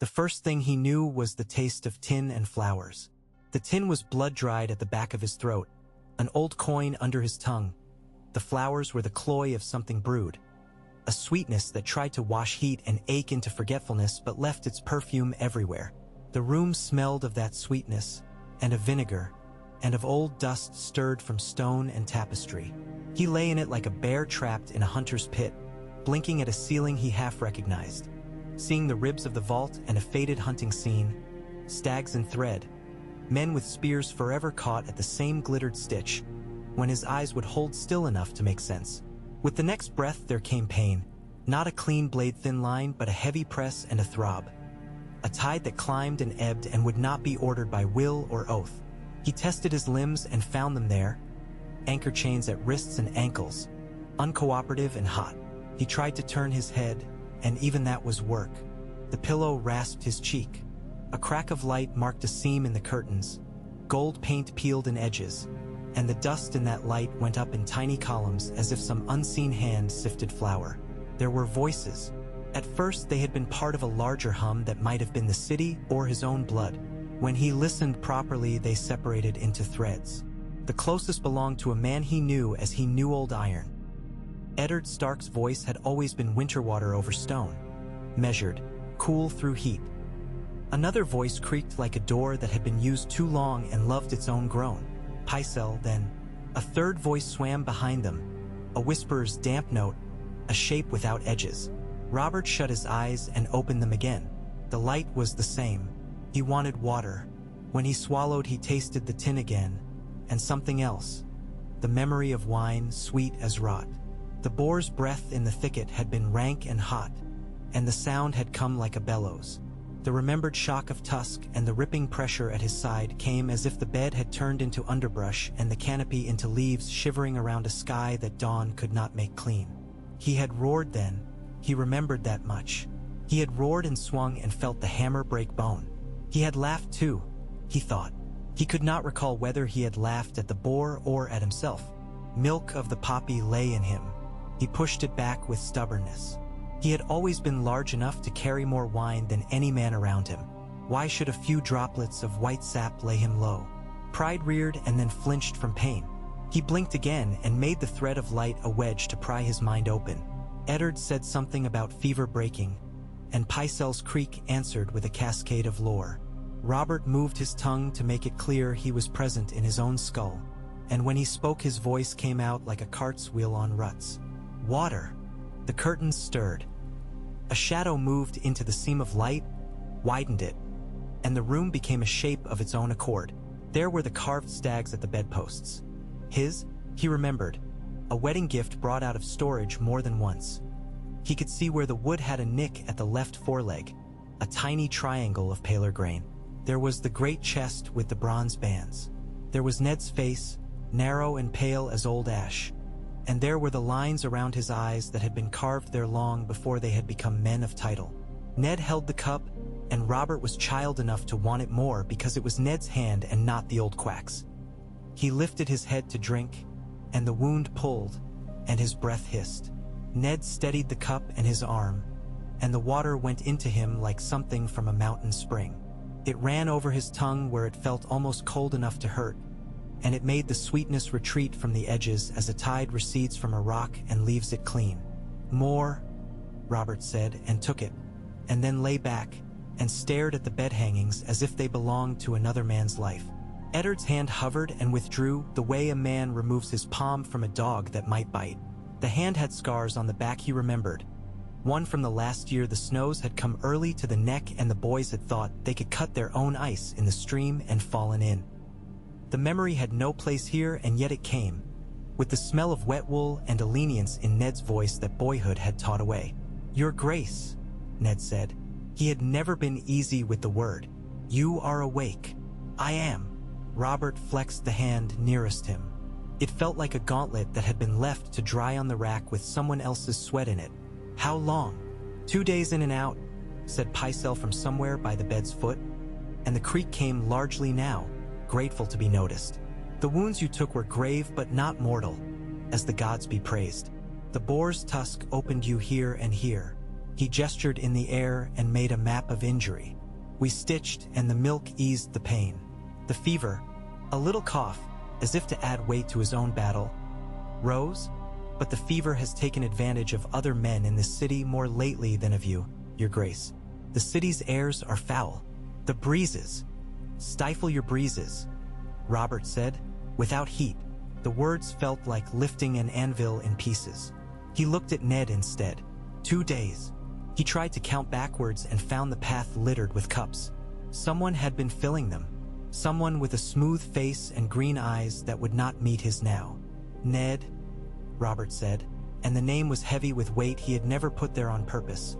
The first thing he knew was the taste of tin and flowers. The tin was blood-dried at the back of his throat, an old coin under his tongue. The flowers were the cloy of something brewed, a sweetness that tried to wash heat and ache into forgetfulness but left its perfume everywhere. The room smelled of that sweetness, and of vinegar, and of old dust stirred from stone and tapestry. He lay in it like a bear trapped in a hunter's pit, blinking at a ceiling he half recognized, seeing the ribs of the vault and a faded hunting scene, stags in thread, men with spears forever caught at the same glittered stitch, when his eyes would hold still enough to make sense. With the next breath there came pain, not a clean blade-thin line, but a heavy press and a throb. A tide that climbed and ebbed and would not be ordered by will or oath. He tested his limbs and found them there, anchor chains at wrists and ankles, uncooperative and hot. He tried to turn his head, and even that was work. The pillow rasped his cheek. A crack of light marked a seam in the curtains, gold paint peeled in edges, and the dust in that light went up in tiny columns as if some unseen hand sifted flour. There were voices. At first they had been part of a larger hum that might have been the city or his own blood. When he listened properly, they separated into threads. The closest belonged to a man he knew as he knew old iron. Eddard Stark's voice had always been winter water over stone, measured, cool through heat. Another voice creaked like a door that had been used too long and loved its own groan. Pycelle, then. A third voice swam behind them, a whisperer's damp note, a shape without edges. Robert shut his eyes and opened them again. The light was the same. He wanted water. When he swallowed, he tasted the tin again, and something else. The memory of wine, sweet as rot. The boar's breath in the thicket had been rank and hot, and the sound had come like a bellows. The remembered shock of tusk and the ripping pressure at his side came as if the bed had turned into underbrush and the canopy into leaves shivering around a sky that dawn could not make clean. He had roared then. He remembered that much. He had roared and swung and felt the hammer break bone. He had laughed too, he thought. He could not recall whether he had laughed at the boar or at himself. Milk of the poppy lay in him. He pushed it back with stubbornness. He had always been large enough to carry more wine than any man around him. Why should a few droplets of white sap lay him low? Pride reared and then flinched from pain. He blinked again and made the thread of light a wedge to pry his mind open. Eddard said something about fever breaking, and Pycelle's creak answered with a cascade of lore. Robert moved his tongue to make it clear he was present in his own skull, and when he spoke his voice came out like a cart's wheel on ruts. Water. The curtains stirred. A shadow moved into the seam of light, widened it, and the room became a shape of its own accord. There were the carved stags at the bedposts. His, he remembered, a wedding gift brought out of storage more than once. He could see where the wood had a nick at the left foreleg, a tiny triangle of paler grain. There was the great chest with the bronze bands. There was Ned's face, narrow and pale as old ash. And there were the lines around his eyes that had been carved there long before they had become men of title. Ned held the cup, and Robert was child enough to want it more because it was Ned's hand and not the old quack's. He lifted his head to drink, and the wound pulled, and his breath hissed. Ned steadied the cup in his arm, and the water went into him like something from a mountain spring. It ran over his tongue where it felt almost cold enough to hurt, and it made the sweetness retreat from the edges as a tide recedes from a rock and leaves it clean. More, Robert said, and took it, and then lay back and stared at the bed hangings as if they belonged to another man's life. Eddard's hand hovered and withdrew the way a man removes his palm from a dog that might bite. The hand had scars on the back he remembered. One from the last year the snows had come early to the neck and the boys had thought they could cut their own ice in the stream and fallen in. The memory had no place here, and yet it came, with the smell of wet wool and a lenience in Ned's voice that boyhood had taught away. "Your Grace," Ned said. He had never been easy with the word. "You are awake." "I am." Robert flexed the hand nearest him. It felt like a gauntlet that had been left to dry on the rack with someone else's sweat in it. "How long?" "2 days in and out," said Pycelle from somewhere by the bed's foot, and the creak came largely now, grateful to be noticed. "The wounds you took were grave but not mortal, as the gods be praised. The boar's tusk opened you here and here, He gestured in the air and made a map of injury. We stitched and the milk eased the pain. The fever, a little cough, as if to add weight to his own battle, rose, but the fever has taken advantage of other men in this city more lately than of you, your grace. The city's airs are foul. The breezes. Stifle your breezes, Robert said, without heat. The words felt like lifting an anvil in pieces. He looked at Ned instead. 2 days. He tried to count backwards and found the path littered with cups. Someone had been filling them. Someone with a smooth face and green eyes that would not meet his now. Ned, Robert said, and the name was heavy with weight he had never put there on purpose.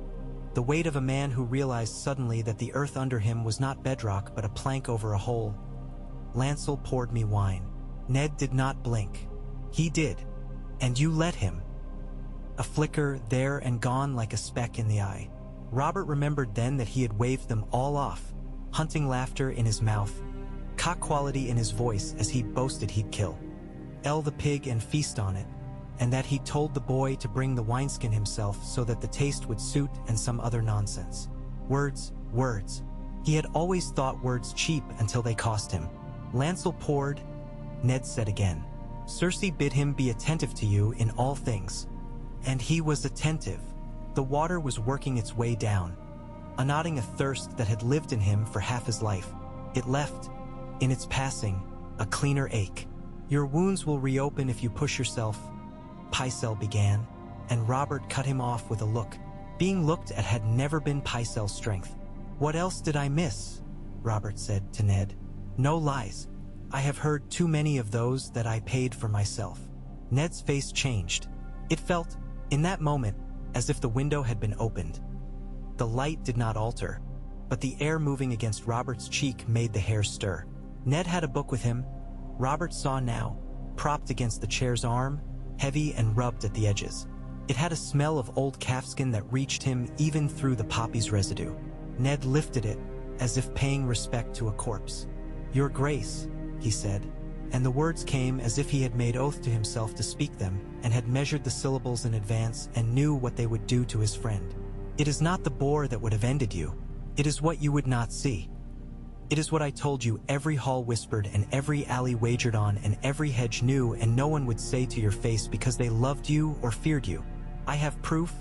The weight of a man who realized suddenly that the earth under him was not bedrock but a plank over a hole. Lancel poured me wine. Ned did not blink. He did. And you let him. A flicker there and gone like a speck in the eye. Robert remembered then that he had waved them all off, hunting laughter in his mouth, cock quality in his voice as he boasted he'd kill the pig and feast on it, and that he'd told the boy to bring the wineskin himself so that the taste would suit and some other nonsense. Words, words. He had always thought words cheap until they cost him. Lancel poured, Ned said again. Cersei bid him be attentive to you in all things. And he was attentive. The water was working its way down, anodding a thirst that had lived in him for half his life. It left, in its passing, a cleaner ache. Your wounds will reopen if you push yourself, Pycelle began, and Robert cut him off with a look. Being looked at had never been Pycelle's strength. What else did I miss? Robert said to Ned. No lies. I have heard too many of those that I paid for myself. Ned's face changed. It felt, in that moment, as if the window had been opened. The light did not alter, but the air moving against Robert's cheek made the hair stir. Ned had a book with him. Robert saw now, propped against the chair's arm, heavy and rubbed at the edges. It had a smell of old calfskin that reached him even through the poppy's residue. Ned lifted it, as if paying respect to a corpse. Your Grace, he said, and the words came as if he had made oath to himself to speak them, and had measured the syllables in advance and knew what they would do to his friend. It is not the boar that would have ended you. It is what you would not see. It is what I told you every hall whispered and every alley wagered on and every hedge knew and no one would say to your face because they loved you or feared you. I have proof,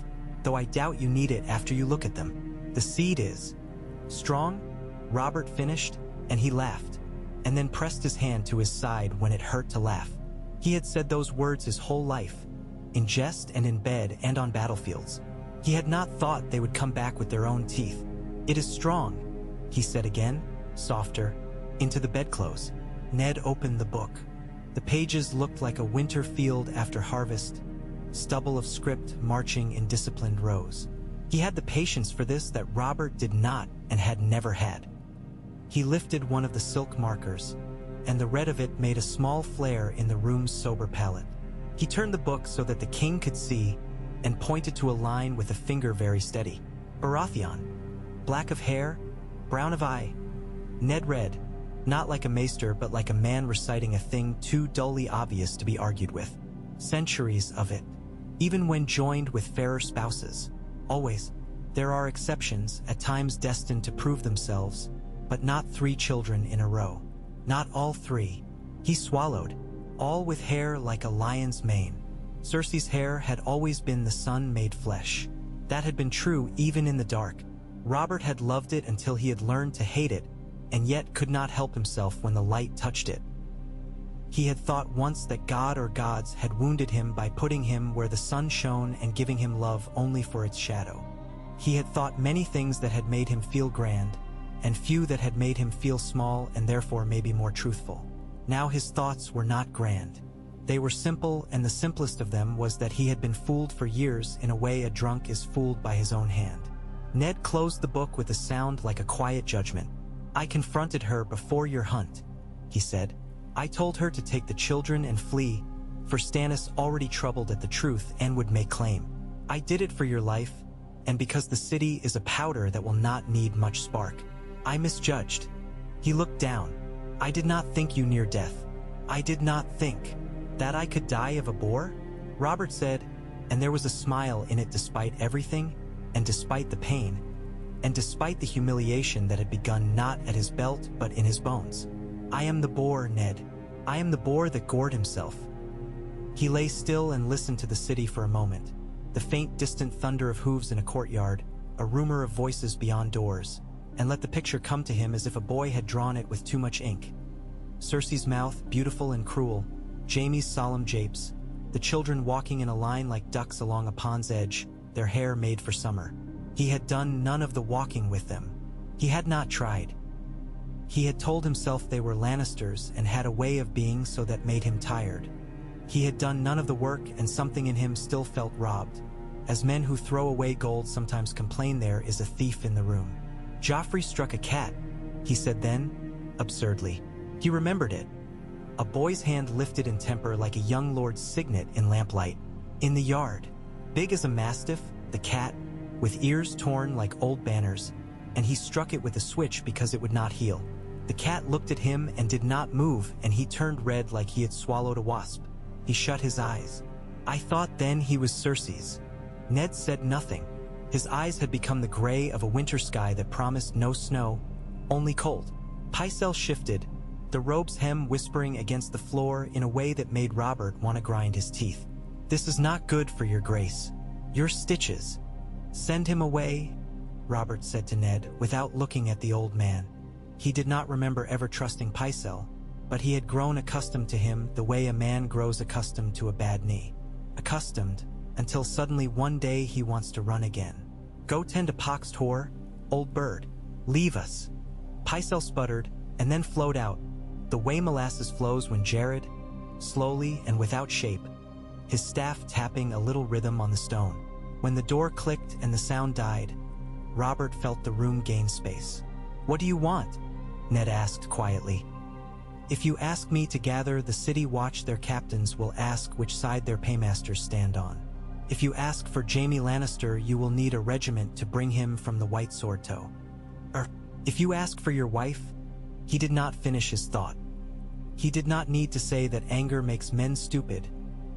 though I doubt you need it after you look at them. The seed is strong, Robert finished, and he laughed, and then pressed his hand to his side when it hurt to laugh. He had said those words his whole life, in jest and in bed and on battlefields. He had not thought they would come back with their own teeth. It is strong, he said again, softer, into the bedclothes. Ned opened the book. The pages looked like a winter field after harvest, stubble of script marching in disciplined rows. He had the patience for this that Robert did not and had never had. He lifted one of the silk markers, and the red of it made a small flare in the room's sober palette. He turned the book so that the king could see and pointed to a line with a finger very steady. Baratheon. Black of hair, brown of eye. Ned read, not like a maester but like a man reciting a thing too dully obvious to be argued with. Centuries of it, even when joined with fairer spouses. Always, there are exceptions, at times destined to prove themselves, but not 3 children in a row. Not all 3. He swallowed, all with hair like a lion's mane. Cersei's hair had always been the sun made flesh. That had been true even in the dark. Robert had loved it until he had learned to hate it, and yet could not help himself when the light touched it. He had thought once that God or gods had wounded him by putting him where the sun shone and giving him love only for its shadow. He had thought many things that had made him feel grand, and few that had made him feel small and therefore maybe more truthful. Now his thoughts were not grand. They were simple, and the simplest of them was that he had been fooled for years in a way a drunk is fooled by his own hand. Ned closed the book with a sound like a quiet judgment. I confronted her before your hunt, he said. I told her to take the children and flee, for Stannis already troubled at the truth and would make claim. I did it for your life, and because the city is a powder that will not need much spark. I misjudged. He looked down. I did not think you near death. I did not think that I could die of a boar, Robert said, and there was a smile in it despite everything. and despite the pain, and despite the humiliation that had begun not at his belt but in his bones. "I am the boar, Ned. I am the boar that gored himself." He lay still and listened to the city for a moment. The faint, distant thunder of hooves in a courtyard, a rumor of voices beyond doors, and let the picture come to him as if a boy had drawn it with too much ink. Cersei's mouth, beautiful and cruel, Jaime's solemn japes, the children walking in a line like ducks along a pond's edge, their hair made for summer. He had done none of the walking with them. He had not tried. He had told himself they were Lannisters and had a way of being so that made him tired. He had done none of the work, and something in him still felt robbed. As men who throw away gold sometimes complain, there is a thief in the room. "Joffrey struck a cat," he said then, absurdly. He remembered it. A boy's hand lifted in temper like a young lord's signet in lamplight. In the yard, big as a mastiff, the cat, with ears torn like old banners, and he struck it with a switch because it would not heal. The cat looked at him and did not move, and he turned red like he had swallowed a wasp. He shut his eyes. "I thought then he was Cersei's." Ned said nothing. His eyes had become the gray of a winter sky that promised no snow, only cold. Pycelle shifted, the robe's hem whispering against the floor in a way that made Robert want to grind his teeth. "This is not good for your grace. Your stitches." "Send him away," Robert said to Ned, without looking at the old man. He did not remember ever trusting Pycelle, but he had grown accustomed to him the way a man grows accustomed to a bad knee. Accustomed, until suddenly one day he wants to run again. "Go tend a poxed whore, old bird. Leave us." Pycelle sputtered, and then flowed out, the way molasses flows when Jared, slowly and without shape, his staff tapping a little rhythm on the stone. When the door clicked and the sound died, Robert felt the room gain space. "What do you want?" Ned asked quietly. "If you ask me to gather the city watch, their captains will ask which side their paymasters stand on. If you ask for Jaime Lannister, you will need a regiment to bring him from the White Sword Toe. If you ask for your wife," he did not finish his thought. He did not need to say that anger makes men stupid,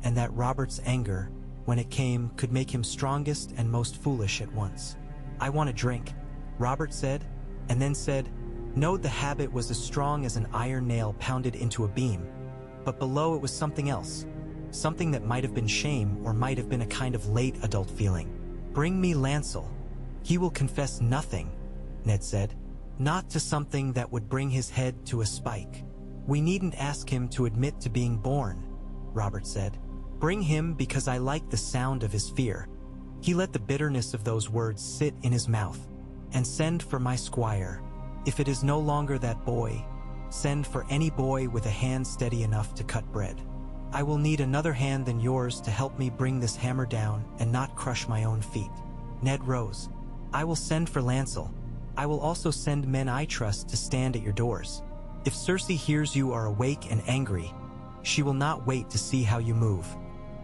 and that Robert's anger, when it came, could make him strongest and most foolish at once. "I want a drink," Robert said, and then said, no, the habit was as strong as an iron nail pounded into a beam, but below it was something else, something that might have been shame or might have been a kind of late adult feeling. "Bring me Lancel. He will confess nothing," Ned said. "Not to something that would bring his head to a spike." "We needn't ask him to admit to being born," Robert said. "Bring him because I like the sound of his fear." He let the bitterness of those words sit in his mouth. "And send for my squire. If it is no longer that boy, send for any boy with a hand steady enough to cut bread. I will need another hand than yours to help me bring this hammer down and not crush my own feet." Ned rose. "I will send for Lancel. I will also send men I trust to stand at your doors. If Cersei hears you are awake and angry, she will not wait to see how you move."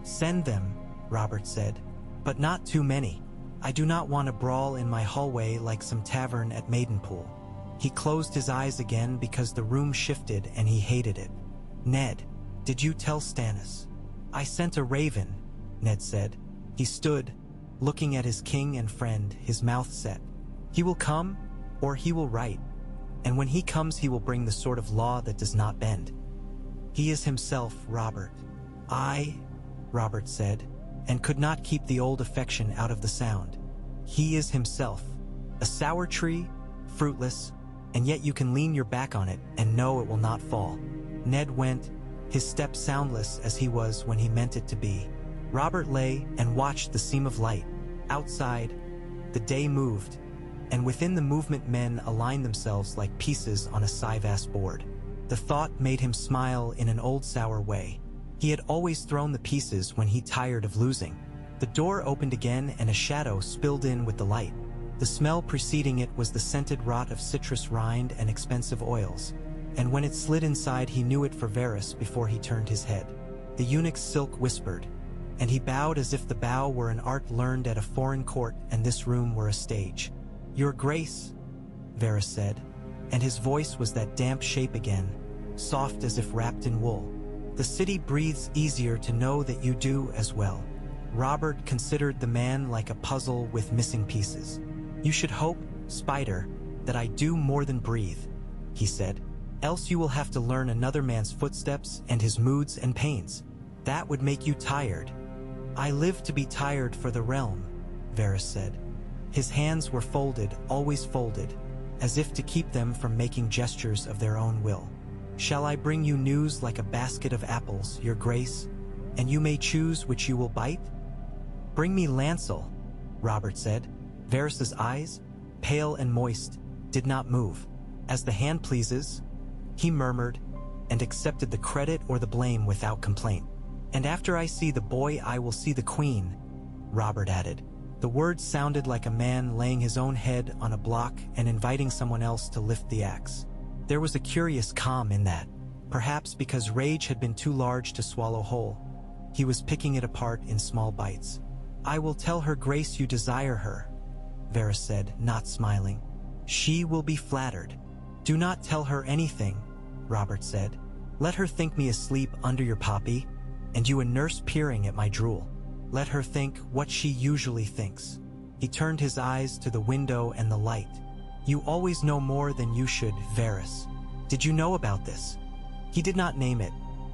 "Send them," Robert said, "but not too many. I do not want a brawl in my hallway like some tavern at Maidenpool." He closed his eyes again because the room shifted and he hated it. "Ned, did you tell Stannis?" "I sent a raven," Ned said. He stood, looking at his king and friend, his mouth set. "He will come, or he will write. And when he comes, he will bring the sort of law that does not bend. He is himself, Robert." Robert said, and could not keep the old affection out of the sound. "He is himself. A sour tree, fruitless, and yet you can lean your back on it and know it will not fall." Ned went, his step soundless as he was when he meant it to be. Robert lay and watched the seam of light. Outside, the day moved, and within the movement men aligned themselves like pieces on a Sivas board. The thought made him smile in an old sour way. He had always thrown the pieces when he tired of losing. The door opened again and a shadow spilled in with the light. The smell preceding it was the scented rot of citrus rind and expensive oils, and when it slid inside he knew it for Varys before he turned his head. The eunuch's silk whispered, and he bowed as if the bow were an art learned at a foreign court and this room were a stage. "Your Grace," Varys said, and his voice was that damp shape again, soft as if wrapped in wool. "The city breathes easier to know that you do as well." Robert considered the man like a puzzle with missing pieces. "You should hope, Spider, that I do more than breathe," he said. "Else you will have to learn another man's footsteps and his moods and pains. That would make you tired." "I live to be tired for the realm," Varys said. His hands were folded, always folded, as if to keep them from making gestures of their own will. "Shall I bring you news like a basket of apples, your grace, and you may choose which you will bite?" "Bring me Lancel," Robert said. Varys's eyes, pale and moist, did not move. "As the hand pleases," he murmured, and accepted the credit or the blame without complaint. "And after I see the boy I will see the queen," Robert added. The words sounded like a man laying his own head on a block and inviting someone else to lift the axe. There was a curious calm in that, perhaps because rage had been too large to swallow whole. He was picking it apart in small bites. "I will tell her grace you desire her," Varys said, not smiling. "She will be flattered." "Do not tell her anything," Robert said. "Let her think me asleep under your poppy, and you a nurse peering at my drool. Let her think what she usually thinks." He turned his eyes to the window and the light. "You always know more than you should, Varys. Did you know about this?" He did not name it,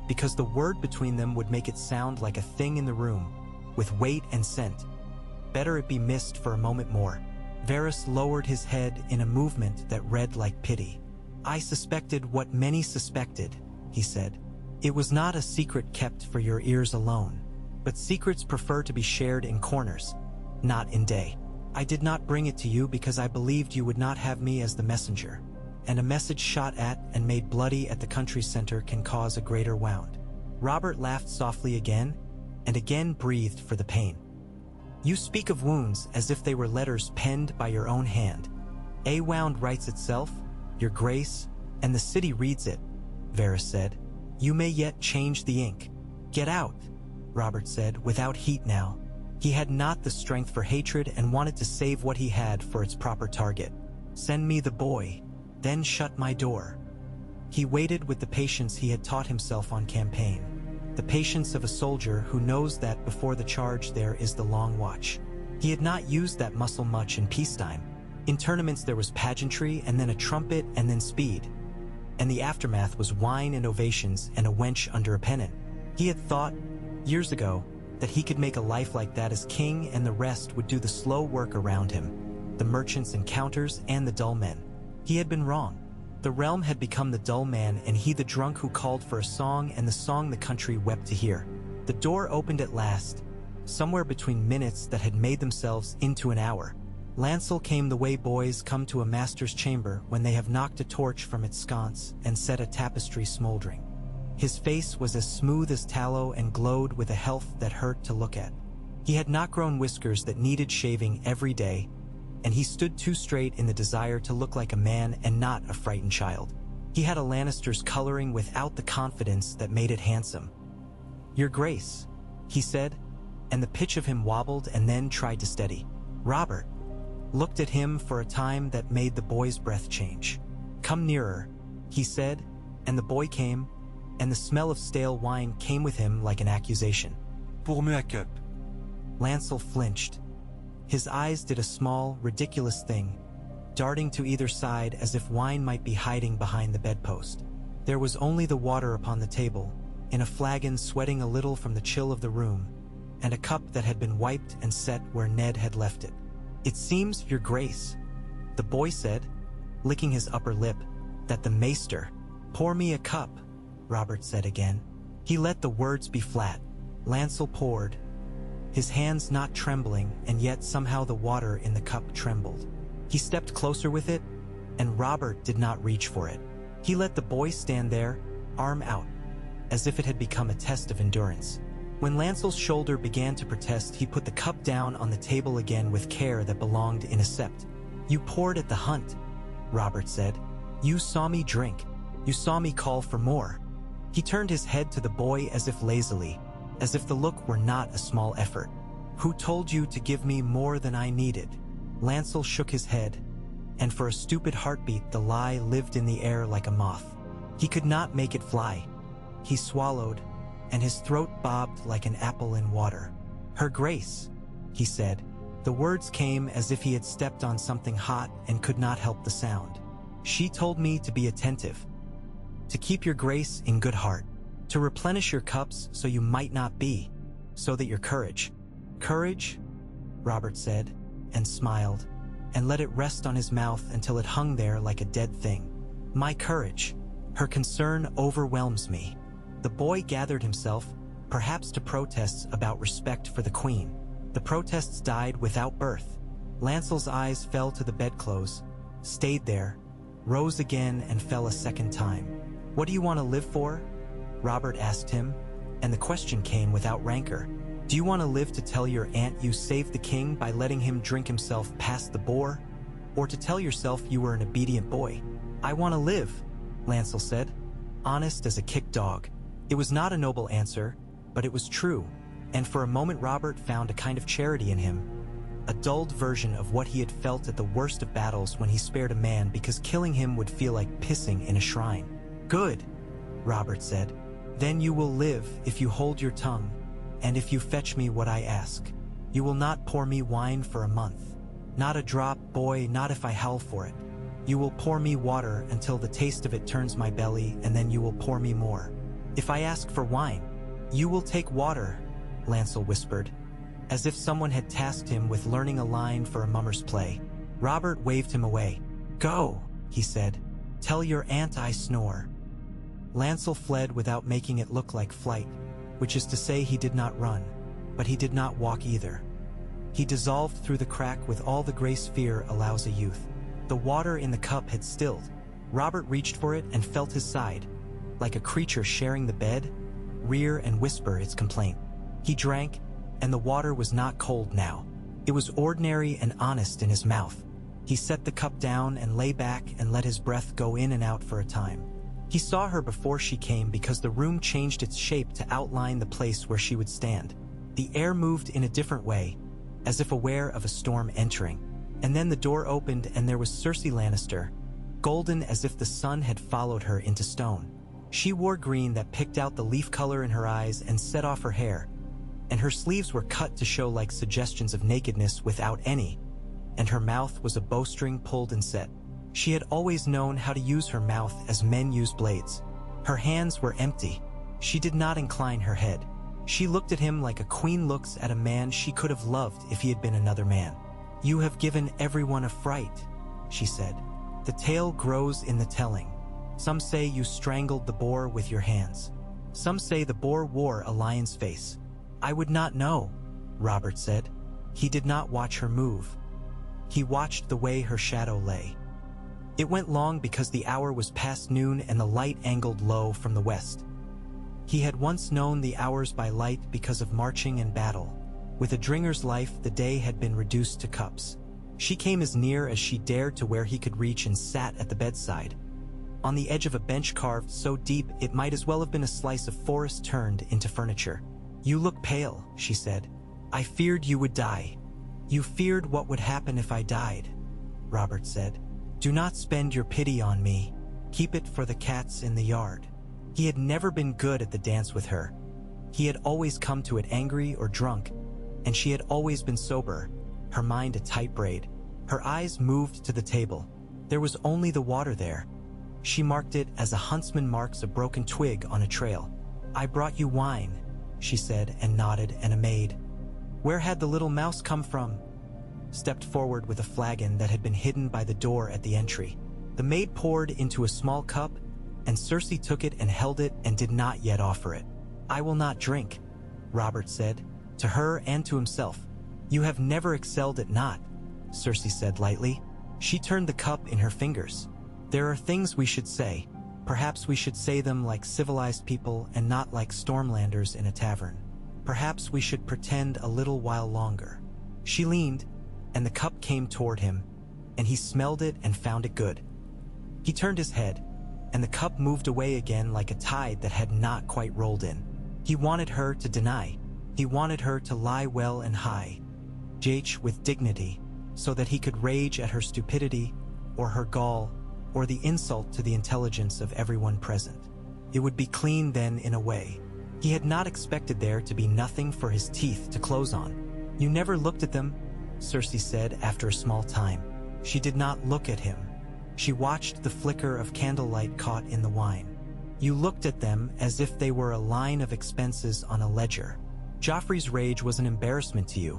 because the word between them would make it sound like a thing in the room, with weight and scent. Better it be missed for a moment more. Varys lowered his head in a movement that read like pity. "I suspected what many suspected," he said. "It was not a secret kept for your ears alone. But secrets prefer to be shared in corners, not in day. I did not bring it to you because I believed you would not have me as the messenger. And a message shot at and made bloody at the country center can cause a greater wound." Robert laughed softly again, and again breathed for the pain. "You speak of wounds as if they were letters penned by your own hand. A wound writes itself, your grace, and the city reads it," Varys said. "You may yet change the ink." "Get out," Robert said, without heat now. He had not the strength for hatred and wanted to save what he had for its proper target. "Send me the boy, then shut my door." He waited with the patience he had taught himself on campaign. The patience of a soldier who knows that before the charge there is the long watch. He had not used that muscle much in peacetime. In tournaments there was pageantry and then a trumpet and then speed. And the aftermath was wine and ovations and a wench under a pennon. He had thought, years ago, that he could make a life like that as king and the rest would do the slow work around him, the merchants and counters and the dull men. He had been wrong. The realm had become the dull man and he the drunk who called for a song and the song the country wept to hear. The door opened at last, somewhere between minutes that had made themselves into an hour. Lancel came the way boys come to a master's chamber when they have knocked a torch from its sconce and set a tapestry smoldering. His face was as smooth as tallow and glowed with a health that hurt to look at. He had not grown whiskers that needed shaving every day, and he stood too straight in the desire to look like a man and not a frightened child. He had a Lannister's coloring without the confidence that made it handsome. "Your Grace," he said, and the pitch of him wobbled and then tried to steady. Robert looked at him for a time that made the boy's breath change. "Come nearer," he said, and the boy came, and the smell of stale wine came with him like an accusation. "Pour-moi un cup." Lancel flinched. His eyes did a small, ridiculous thing, darting to either side as if wine might be hiding behind the bedpost. There was only the water upon the table, in a flagon sweating a little from the chill of the room, and a cup that had been wiped and set where Ned had left it. "It seems, Your Grace," the boy said, licking his upper lip, "that the maester—" "Pour me a cup," Robert said again. He let the words be flat. Lancel poured, his hands not trembling, and yet somehow the water in the cup trembled. He stepped closer with it, and Robert did not reach for it. He let the boy stand there, arm out, as if it had become a test of endurance. When Lancel's shoulder began to protest, he put the cup down on the table again with care that belonged in a sept. "You poured at the hunt," Robert said. "You saw me drink. You saw me call for more." He turned his head to the boy as if lazily, as if the look were not a small effort. "Who told you to give me more than I needed?" Lancel shook his head, and for a stupid heartbeat the lie lived in the air like a moth. He could not make it fly. He swallowed, and his throat bobbed like an apple in water. "Her Grace," he said. The words came as if he had stepped on something hot and could not help the sound. "She told me to be attentive, to keep your grace in good heart, to replenish your cups so you might not be, so that your courage." "Courage?" Robert said, and smiled, and let it rest on his mouth until it hung there like a dead thing. "My courage. Her concern overwhelms me." The boy gathered himself, perhaps to protests about respect for the queen. The protests died without birth. Lancel's eyes fell to the bedclothes, stayed there, rose again and fell a second time. "What do you want to live for?" Robert asked him, and the question came without rancor. "Do you want to live to tell your aunt you saved the king by letting him drink himself past the bore? Or to tell yourself you were an obedient boy?" "I want to live," Lancel said, honest as a kicked dog. It was not a noble answer, but it was true, and for a moment Robert found a kind of charity in him, a dulled version of what he had felt at the worst of battles when he spared a man because killing him would feel like pissing in a shrine. "Good," Robert said. "Then you will live if you hold your tongue, and if you fetch me what I ask. You will not pour me wine for a month. Not a drop, boy, not if I howl for it. You will pour me water until the taste of it turns my belly, and then you will pour me more. If I ask for wine, you will take water," Lancel whispered, as if someone had tasked him with learning a line for a mummer's play. Robert waved him away. "Go," he said. "Tell your aunt I snore." Lancel fled without making it look like flight, which is to say he did not run, but he did not walk either. He dissolved through the crack with all the grace fear allows a youth. The water in the cup had stilled. Robert reached for it and felt his side, like a creature sharing the bed, rear and whisper its complaint. He drank, and the water was not cold now. It was ordinary and honest in his mouth. He set the cup down and lay back and let his breath go in and out for a time. He saw her before she came because the room changed its shape to outline the place where she would stand. The air moved in a different way, as if aware of a storm entering. And then the door opened and there was Cersei Lannister, golden as if the sun had followed her into stone. She wore green that picked out the leaf color in her eyes and set off her hair, and her sleeves were cut to show like suggestions of nakedness without any, and her mouth was a bowstring pulled and set. She had always known how to use her mouth as men use blades. Her hands were empty. She did not incline her head. She looked at him like a queen looks at a man she could have loved if he had been another man. "You have given everyone a fright," she said. "The tale grows in the telling. Some say you strangled the boar with your hands. Some say the boar wore a lion's face." "I would not know," Robert said. He did not watch her move. He watched the way her shadow lay. It went long because the hour was past noon and the light angled low from the west. He had once known the hours by light because of marching and battle. With a dringer's life, the day had been reduced to cups. She came as near as she dared to where he could reach and sat at the bedside, on the edge of a bench carved so deep it might as well have been a slice of forest turned into furniture. "You look pale," she said. "I feared you would die." "You feared what would happen if I died," Robert said. "Do not spend your pity on me. Keep it for the cats in the yard." He had never been good at the dance with her. He had always come to it angry or drunk, and she had always been sober, her mind a tight braid. Her eyes moved to the table. There was only the water there. She marked it as a huntsman marks a broken twig on a trail. "I brought you wine," she said, and nodded, "and a maid." "Where had the little mouse come from?" Stepped forward with a flagon that had been hidden by the door at the entry. The maid poured into a small cup, and Cersei took it and held it and did not yet offer it. "I will not drink," Robert said, to her and to himself. "You have never excelled at not," Cersei said lightly. She turned the cup in her fingers. "There are things we should say. Perhaps we should say them like civilized people and not like Stormlanders in a tavern. Perhaps we should pretend a little while longer." She leaned, and the cup came toward him, and he smelled it and found it good. He turned his head, and the cup moved away again like a tide that had not quite rolled in. He wanted her to deny. He wanted her to lie well and high, Jh with dignity, so that he could rage at her stupidity, or her gall, or the insult to the intelligence of everyone present. It would be clean then in a way. He had not expected there to be nothing for his teeth to close on. "You never looked at them," Cersei said after a small time. She did not look at him. She watched the flicker of candlelight caught in the wine. "You looked at them as if they were a line of expenses on a ledger. Joffrey's rage was an embarrassment to you,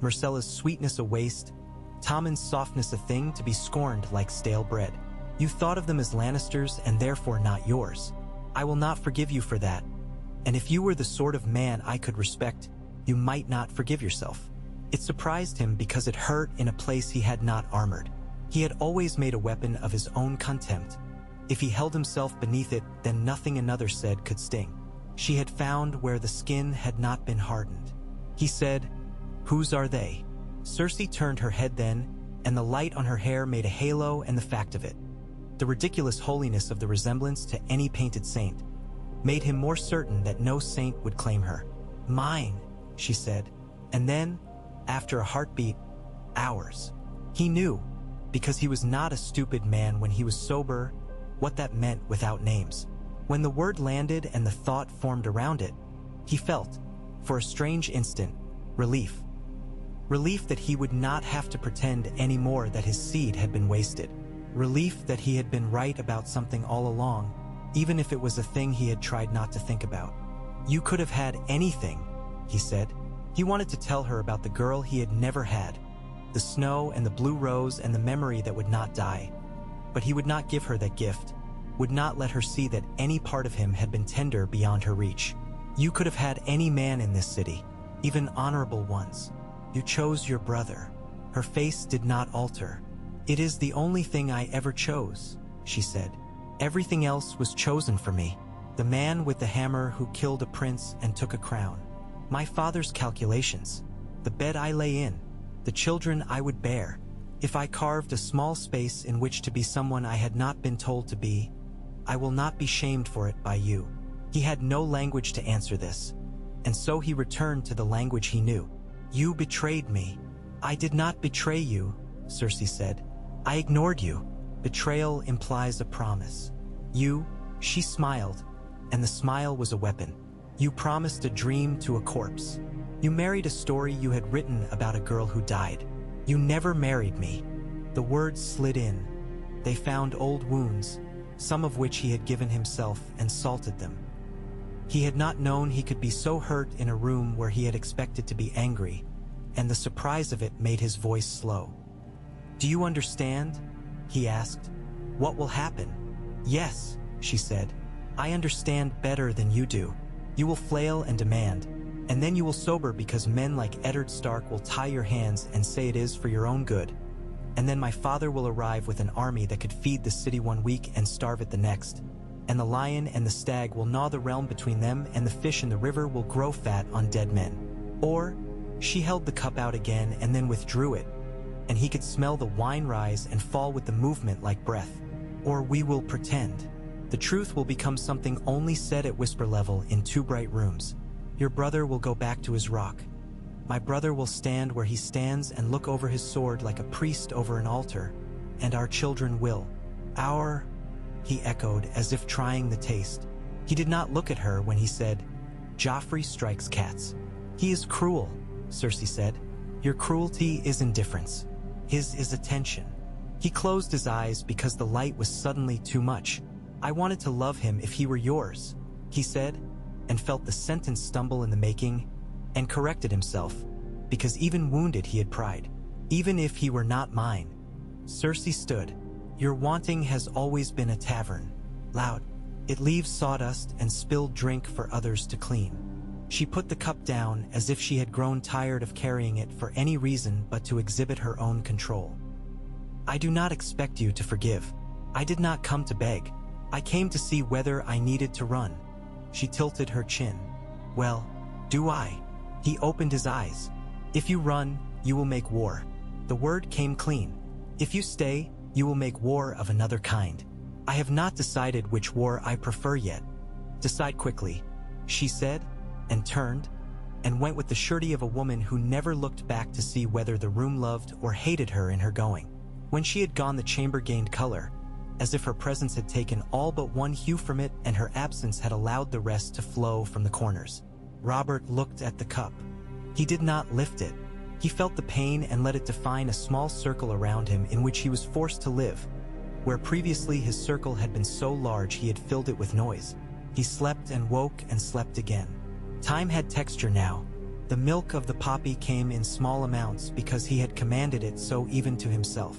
Myrcella's sweetness a waste, Tommen's softness a thing to be scorned like stale bread. You thought of them as Lannisters and therefore not yours. I will not forgive you for that. And if you were the sort of man I could respect, you might not forgive yourself." It surprised him because it hurt in a place he had not armored. He had always made a weapon of his own contempt. If he held himself beneath it, then nothing another said could sting. She had found where the skin had not been hardened. He said, "Whose are they?" Cersei turned her head then, and the light on her hair made a halo and the fact of it. The ridiculous holiness of the resemblance to any painted saint made him more certain that no saint would claim her. "Mine," she said, and then, after a heartbeat, "Ours." He knew, because he was not a stupid man when he was sober, what that meant without names. When the word landed and the thought formed around it, he felt, for a strange instant, relief. Relief that he would not have to pretend anymore that his seed had been wasted. Relief that he had been right about something all along, even if it was a thing he had tried not to think about. "You could have had anything," he said. He wanted to tell her about the girl he had never had, the snow and the blue rose and the memory that would not die. But he would not give her that gift, would not let her see that any part of him had been tender beyond her reach. "You could have had any man in this city, even honorable ones. You chose your brother." Her face did not alter. "It is the only thing I ever chose," she said. "Everything else was chosen for me. The man with the hammer who killed a prince and took a crown. My father's calculations. The bed I lay in. The children I would bear. If I carved a small space in which to be someone I had not been told to be, I will not be shamed for it by you." He had no language to answer this, and so he returned to the language he knew. "You betrayed me." "I did not betray you," Cersei said. "I ignored you. Betrayal implies a promise. You," she smiled, and the smile was a weapon. "You promised a dream to a corpse. You married a story you had written about a girl who died. You never married me." The words slid in. They found old wounds, some of which he had given himself, and salted them. He had not known he could be so hurt in a room where he had expected to be angry, and the surprise of it made his voice slow. "Do you understand?" he asked. "What will happen?" "Yes," she said. "I understand better than you do. You will flail and demand, and then you will sober because men like Eddard Stark will tie your hands and say it is for your own good. And then my father will arrive with an army that could feed the city 1 week and starve it the next. And the lion and the stag will gnaw the realm between them, and the fish in the river will grow fat on dead men." Or, she held the cup out again and then withdrew it, and he could smell the wine rise and fall with the movement like breath. "Or we will pretend. The truth will become something only said at whisper level in 2 bright rooms. Your brother will go back to his rock. My brother will stand where he stands and look over his sword like a priest over an altar, and our children will." "Our," he echoed as if trying the taste. He did not look at her when he said, "Joffrey strikes cats." "He is cruel," Cersei said. "Your cruelty is indifference. His is attention." He closed his eyes because the light was suddenly too much. "I wanted to love him if he were yours," he said, and felt the sentence stumble in the making, and corrected himself, because even wounded he had pride. "Even if he were not mine." Cersei stood. "Your wanting has always been a tavern. Loud. It leaves sawdust and spilled drink for others to clean." She put the cup down as if she had grown tired of carrying it for any reason but to exhibit her own control. "I do not expect you to forgive. I did not come to beg. I came to see whether I needed to run." She tilted her chin. "Well, do I?" He opened his eyes. "If you run, you will make war." The word came clean. "If you stay, you will make war of another kind. I have not decided which war I prefer yet." "Decide quickly," she said, and turned, and went with the surety of a woman who never looked back to see whether the room loved or hated her in her going. When she had gone, the chamber gained color, as if her presence had taken all but one hue from it and her absence had allowed the rest to flow from the corners. Robert looked at the cup. He did not lift it. He felt the pain and let it define a small circle around him in which he was forced to live. Where previously his circle had been so large he had filled it with noise. He slept and woke and slept again. Time had texture now. The milk of the poppy came in small amounts because he had commanded it so, even to himself.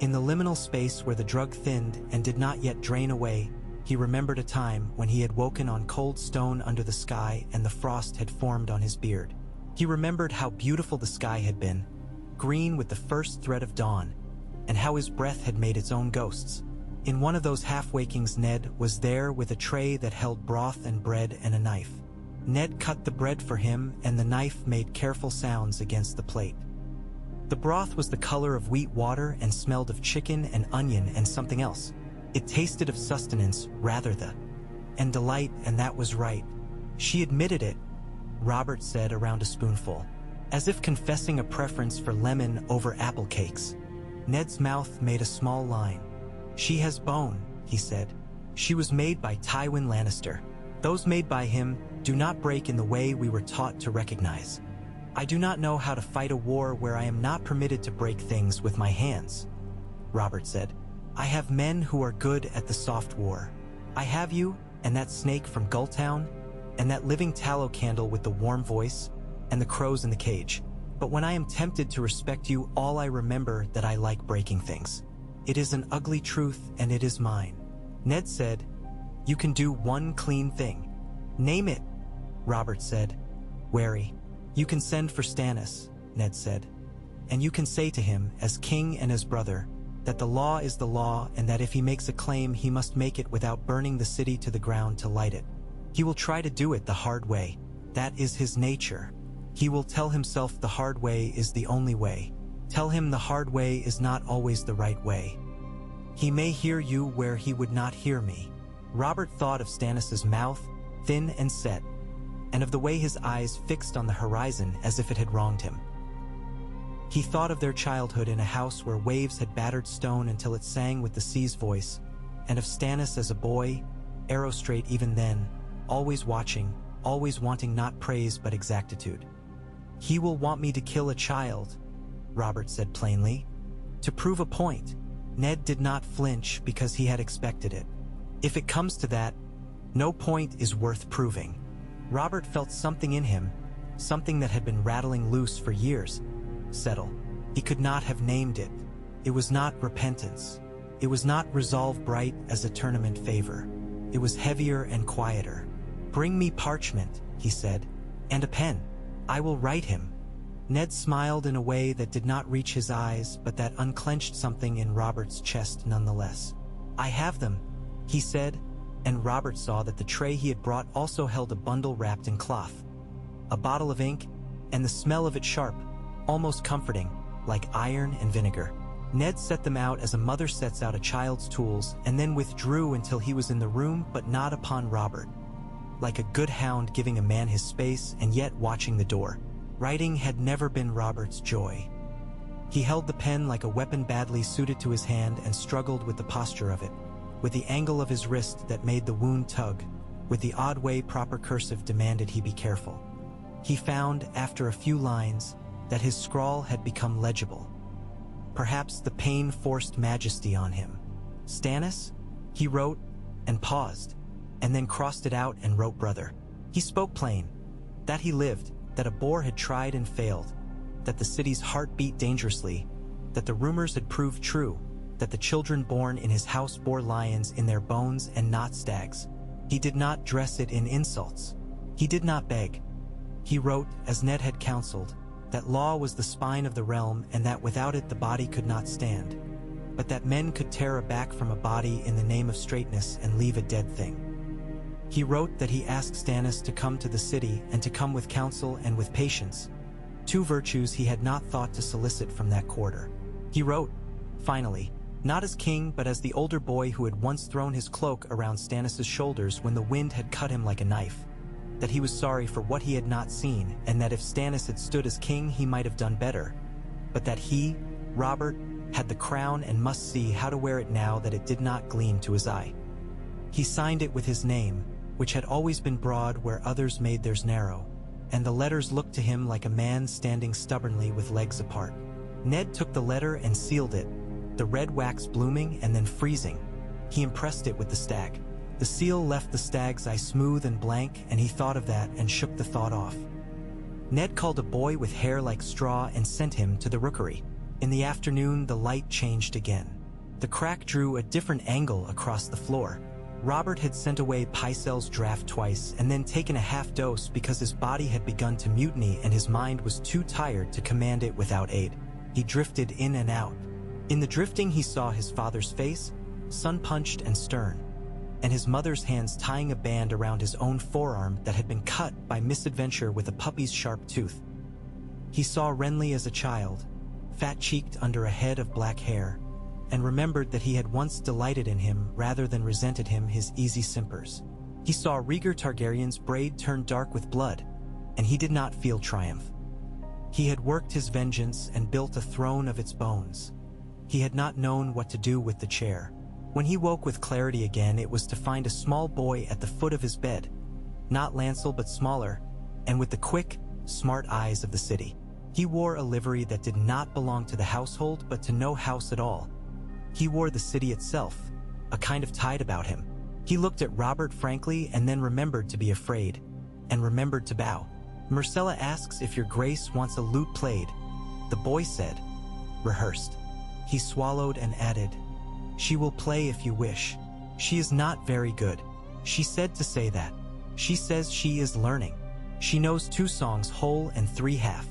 In the liminal space where the drug thinned and did not yet drain away, he remembered a time when he had woken on cold stone under the sky and the frost had formed on his beard. He remembered how beautiful the sky had been, green with the first thread of dawn, and how his breath had made its own ghosts. In one of those half-wakings, Ned was there with a tray that held broth and bread and a knife. Ned cut the bread for him, and the knife made careful sounds against the plate. The broth was the color of wheat water and smelled of chicken and onion and something else. It tasted of sustenance rather and delight, and that was right. She admitted it, Robert said around a spoonful, as if confessing a preference for lemon over apple cakes. Ned's mouth made a small line. She has bone, he said. She was made by Tywin Lannister. Those made by him do not break in the way we were taught to recognize. I do not know how to fight a war where I am not permitted to break things with my hands, Robert said. I have men who are good at the soft war. I have you, and that snake from Gulltown, and that living tallow candle with the warm voice, and the crows in the cage. But when I am tempted to respect you, all I remember that I like breaking things. It is an ugly truth, and it is mine. Ned said, You can do one clean thing. Name it, Robert said, wary. You can send for Stannis, Ned said. And you can say to him, as king and as brother, that the law is the law and that if he makes a claim, he must make it without burning the city to the ground to light it. He will try to do it the hard way. That is his nature. He will tell himself the hard way is the only way. Tell him the hard way is not always the right way. He may hear you where he would not hear me. Robert thought of Stannis's mouth, thin and set, and of the way his eyes fixed on the horizon as if it had wronged him. He thought of their childhood in a house where waves had battered stone until it sang with the sea's voice, and of Stannis as a boy, arrow straight even then, always watching, always wanting not praise but exactitude. He will want me to kill a child, Robert said plainly. To prove a point. Ned did not flinch because he had expected it. If it comes to that, no point is worth proving. Robert felt something in him, something that had been rattling loose for years, settle. He could not have named it. It was not repentance. It was not resolve bright as a tournament favor. It was heavier and quieter. Bring me parchment, he said, and a pen. I will write him. Ned smiled in a way that did not reach his eyes, but that unclenched something in Robert's chest nonetheless. I have them, he said, and Robert saw that the tray he had brought also held a bundle wrapped in cloth, a bottle of ink, and the smell of it sharp, almost comforting, like iron and vinegar. Ned set them out as a mother sets out a child's tools and then withdrew until he was in the room, but not upon Robert. Like a good hound giving a man his space and yet watching the door. Writing had never been Robert's joy. He held the pen like a weapon badly suited to his hand and struggled with the posture of it, with the angle of his wrist that made the wound tug, with the odd way proper cursive demanded he be careful. He found, after a few lines, that his scrawl had become legible. Perhaps the pain forced majesty on him. Stannis? He wrote, and paused, and then crossed it out and wrote brother. He spoke plain, that he lived, that a boar had tried and failed, that the city's heart beat dangerously, that the rumors had proved true, that the children born in his house bore lions in their bones and not stags. He did not dress it in insults. He did not beg. He wrote, as Ned had counseled, that law was the spine of the realm and that without it the body could not stand, but that men could tear a back from a body in the name of straightness and leave a dead thing. He wrote that he asked Stannis to come to the city and to come with counsel and with patience, two virtues he had not thought to solicit from that quarter. He wrote, finally, not as king but as the older boy who had once thrown his cloak around Stannis' shoulders when the wind had cut him like a knife, that he was sorry for what he had not seen and that if Stannis had stood as king he might have done better, but that he, Robert, had the crown and must see how to wear it now that it did not gleam to his eye. He signed it with his name, which had always been broad where others made theirs narrow, and the letters looked to him like a man standing stubbornly with legs apart. Ned took the letter and sealed it, the red wax blooming and then freezing. He impressed it with the stag. The seal left the stag's eye smooth and blank, and he thought of that and shook the thought off. Ned called a boy with hair like straw and sent him to the rookery. In the afternoon, the light changed again. The crack drew a different angle across the floor. Robert had sent away Pycelle's draft twice and then taken a half dose because his body had begun to mutiny and his mind was too tired to command it without aid. He drifted in and out. In the drifting, he saw his father's face, sun-punched and stern, and his mother's hands tying a band around his own forearm that had been cut by misadventure with a puppy's sharp tooth. He saw Renly as a child, fat-cheeked under a head of black hair, and remembered that he had once delighted in him rather than resented him his easy simpers. He saw Rhaegar Targaryen's braid turn dark with blood, and he did not feel triumph. He had worked his vengeance and built a throne of its bones. He had not known what to do with the chair. When he woke with clarity again, it was to find a small boy at the foot of his bed, not Lancel but smaller, and with the quick, smart eyes of the city. He wore a livery that did not belong to the household but to no house at all. He wore the city itself, a kind of tide about him. He looked at Robert frankly and then remembered to be afraid, and remembered to bow. "Myrcella asks if your grace wants a lute played," the boy said. "Rehearsed." He swallowed and added, "She will play if you wish. She is not very good. She said to say that. She says she is learning. She knows 2 songs whole and 3 half."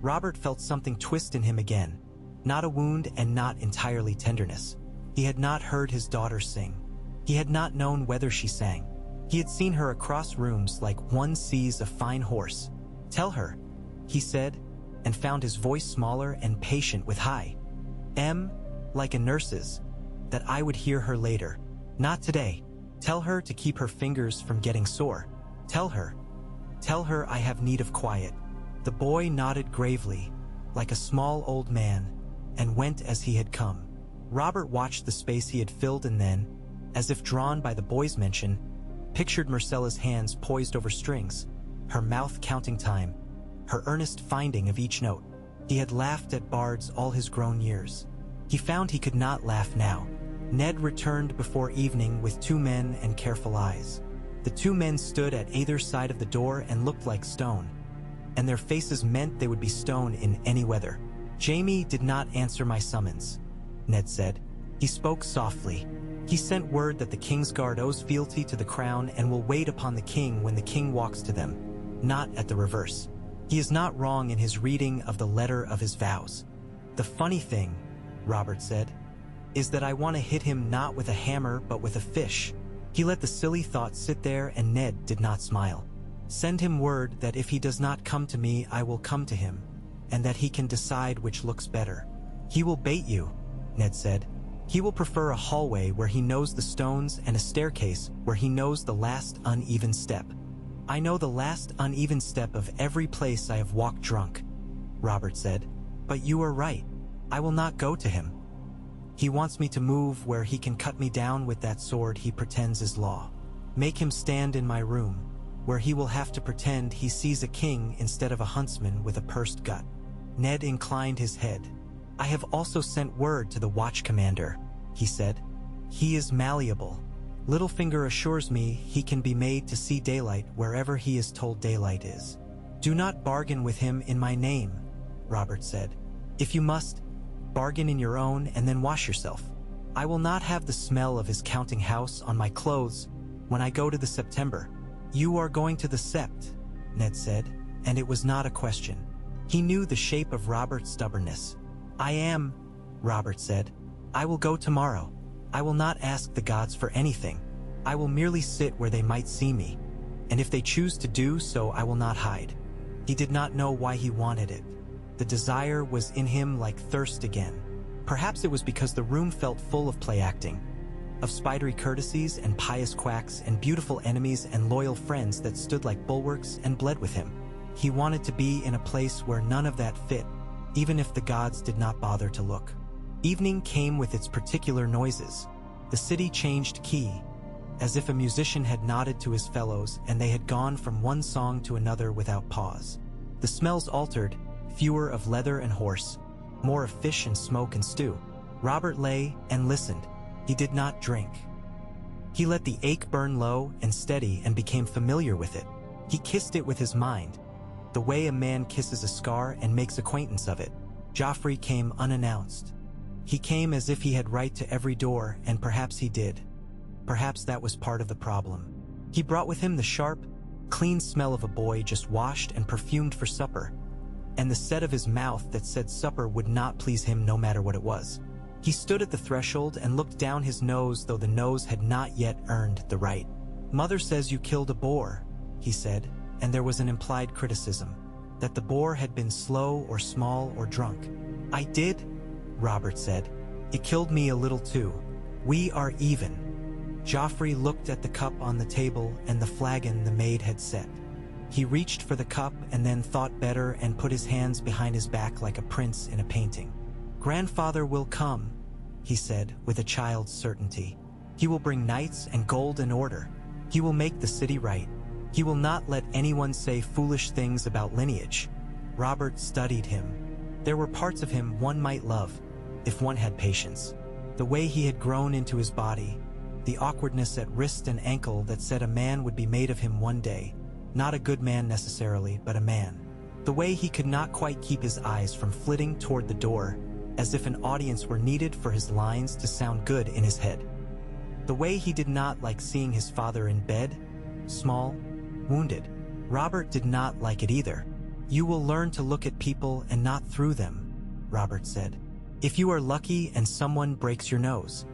Robert felt something twist in him again. Not a wound and not entirely tenderness. He had not heard his daughter sing. He had not known whether she sang. He had seen her across rooms like one sees a fine horse. "Tell her," he said, and found his voice smaller and patient with high like a nurse's, that I would hear her later. Not today. Tell her to keep her fingers from getting sore. Tell her I have need of quiet." The boy nodded gravely, like a small old man, and went as he had come. Robert watched the space he had filled and then, as if drawn by the boy's mention, pictured Myrcella's hands poised over strings, her mouth counting time, her earnest finding of each note. He had laughed at bards all his grown years. He found he could not laugh now. Ned returned before evening with 2 men and careful eyes. The 2 men stood at either side of the door and looked like stone, and their faces meant they would be stone in any weather. "Jaime did not answer my summons," Ned said. "He spoke softly. He sent word that the King's Guard owes fealty to the crown and will wait upon the king when the king walks to them, not at the reverse. He is not wrong in his reading of the letter of his vows. The funny thing," Robert said, "is that I want to hit him not with a hammer but with a fish." He let the silly thought sit there and Ned did not smile. "Send him word that if he does not come to me, I will come to him, and that he can decide which looks better." "He will bait you," Ned said. "He will prefer a hallway where he knows the stones and a staircase where he knows the last uneven step." "I know the last uneven step of every place I have walked drunk," Robert said. "But you are right. I will not go to him. He wants me to move where he can cut me down with that sword he pretends is law. Make him stand in my room, where he will have to pretend he sees a king instead of a huntsman with a pursed gut." Ned inclined his head. "I have also sent word to the watch commander," he said. "He is malleable. Littlefinger assures me he can be made to see daylight wherever he is told daylight is." "Do not bargain with him in my name," Robert said. "If you must, bargain in your own and then wash yourself. I will not have the smell of his counting house on my clothes when I go to the September." "You are going to the Sept," Ned said, and it was not a question. He knew the shape of Robert's stubbornness. "I am," Robert said. "I will go tomorrow. I will not ask the gods for anything. I will merely sit where they might see me, and if they choose to do so, I will not hide." He did not know why he wanted it. The desire was in him like thirst again. Perhaps it was because the room felt full of play acting, of spidery courtesies and pious quacks and beautiful enemies and loyal friends that stood like bulwarks and bled with him. He wanted to be in a place where none of that fit, even if the gods did not bother to look. Evening came with its particular noises. The city changed key, as if a musician had nodded to his fellows and they had gone from one song to another without pause. The smells altered, fewer of leather and horse, more of fish and smoke and stew. Robert lay and listened. He did not drink. He let the ache burn low and steady and became familiar with it. He kissed it with his mind, the way a man kisses a scar and makes acquaintance of it. Joffrey came unannounced. He came as if he had right to every door, and perhaps he did. Perhaps that was part of the problem. He brought with him the sharp, clean smell of a boy just washed and perfumed for supper, and the set of his mouth that said supper would not please him no matter what it was. He stood at the threshold and looked down his nose, though the nose had not yet earned the right. "Mother says you killed a boar," he said, and there was an implied criticism, that the boar had been slow or small or drunk. "I did," Robert said. "It killed me a little too. We are even." Joffrey looked at the cup on the table and the flagon the maid had set. He reached for the cup and then thought better and put his hands behind his back like a prince in a painting. "Grandfather will come," he said with a child's certainty. "He will bring knights and gold and order. He will make the city right. He will not let anyone say foolish things about lineage." Robert studied him. There were parts of him one might love, if one had patience. The way he had grown into his body, the awkwardness at wrist and ankle that said a man would be made of him one day. Not a good man necessarily, but a man. The way he could not quite keep his eyes from flitting toward the door, as if an audience were needed for his lines to sound good in his head. The way he did not like seeing his father in bed, small, wounded. Robert did not like it either. "You will learn to look at people and not through them," Robert said. "If you are lucky and someone breaks your nose."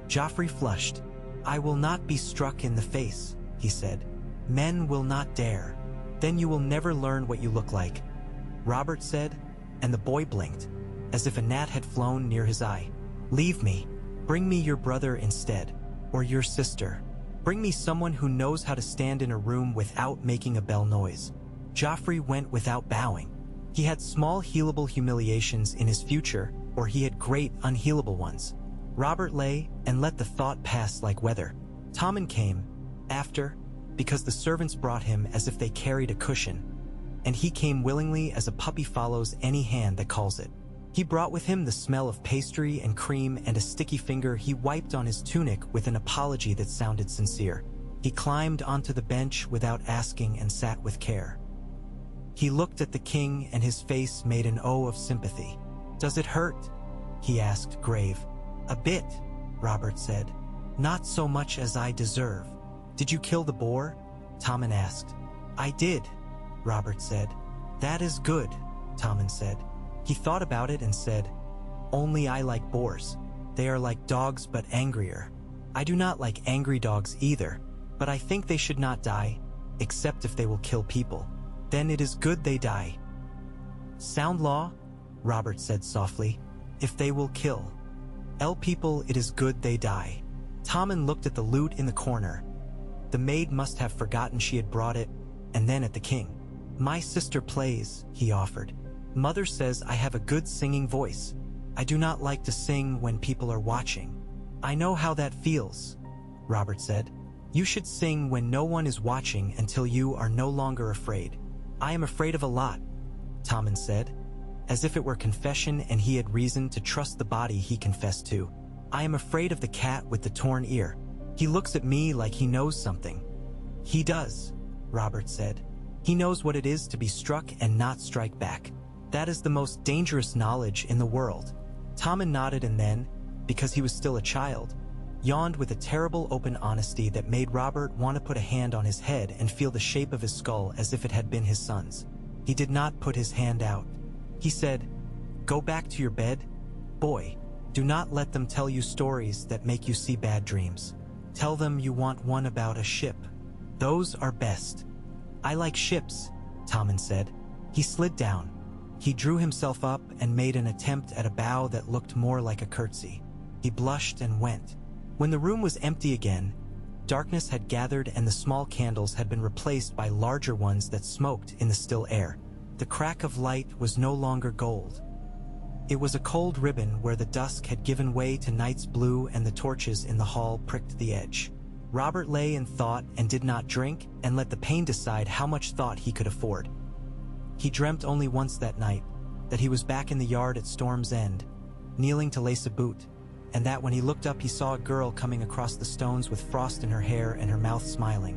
Joffrey flushed. "I will not be struck in the face," he said. "Men will not dare. Then you will never learn what you look like," Robert said, and the boy blinked, as if a gnat had flown near his eye. "Leave me. Bring me your brother instead, or your sister. Bring me someone who knows how to stand in a room without making a bell noise." Joffrey went without bowing. He had small healable humiliations in his future, or he had great unhealable ones. Robert lay and let the thought pass like weather. Tommen came, after, because the servants brought him as if they carried a cushion, and he came willingly as a puppy follows any hand that calls it. He brought with him the smell of pastry and cream and a sticky finger he wiped on his tunic with an apology that sounded sincere. He climbed onto the bench without asking and sat with care. He looked at the king and his face made an O of sympathy. "Does it hurt?" he asked, grave. "A bit," Robert said. "Not so much as I deserve." "Did you kill the boar?" Tommen asked. "I did," Robert said. "That is good," Tommen said. He thought about it and said, "Only I like boars. They are like dogs but angrier. I do not like angry dogs either, but I think they should not die, except if they will kill people. Then it is good they die." "Sound law," Robert said softly. "If they will kill people, it is good they die." Tommen looked at the lute in the corner. The maid must have forgotten she had brought it, and then at the king. "My sister plays," he offered. "Mother says I have a good singing voice. I do not like to sing when people are watching." "I know how that feels," Robert said. "You should sing when no one is watching until you are no longer afraid." "I am afraid of a lot," Tommen said, as if it were confession and he had reason to trust the body he confessed to. "I am afraid of the cat with the torn ear. He looks at me like he knows something." "He does," Robert said. "He knows what it is to be struck and not strike back. That is the most dangerous knowledge in the world." Tommen nodded and then, because he was still a child, yawned with a terrible open honesty that made Robert want to put a hand on his head and feel the shape of his skull as if it had been his son's. He did not put his hand out. He said, "Go back to your bed, boy. Do not let them tell you stories that make you see bad dreams. Tell them you want one about a ship. Those are best." "I like ships," Tommen said. He slid down. He drew himself up and made an attempt at a bow that looked more like a curtsy. He blushed and went. When the room was empty again, darkness had gathered and the small candles had been replaced by larger ones that smoked in the still air. The crack of light was no longer gold. It was a cold ribbon where the dusk had given way to night's blue and the torches in the hall pricked the edge. Robert lay and thought and did not drink and let the pain decide how much thought he could afford. He dreamt only once that night, that he was back in the yard at Storm's End, kneeling to lace a boot, and that when he looked up he saw a girl coming across the stones with frost in her hair and her mouth smiling,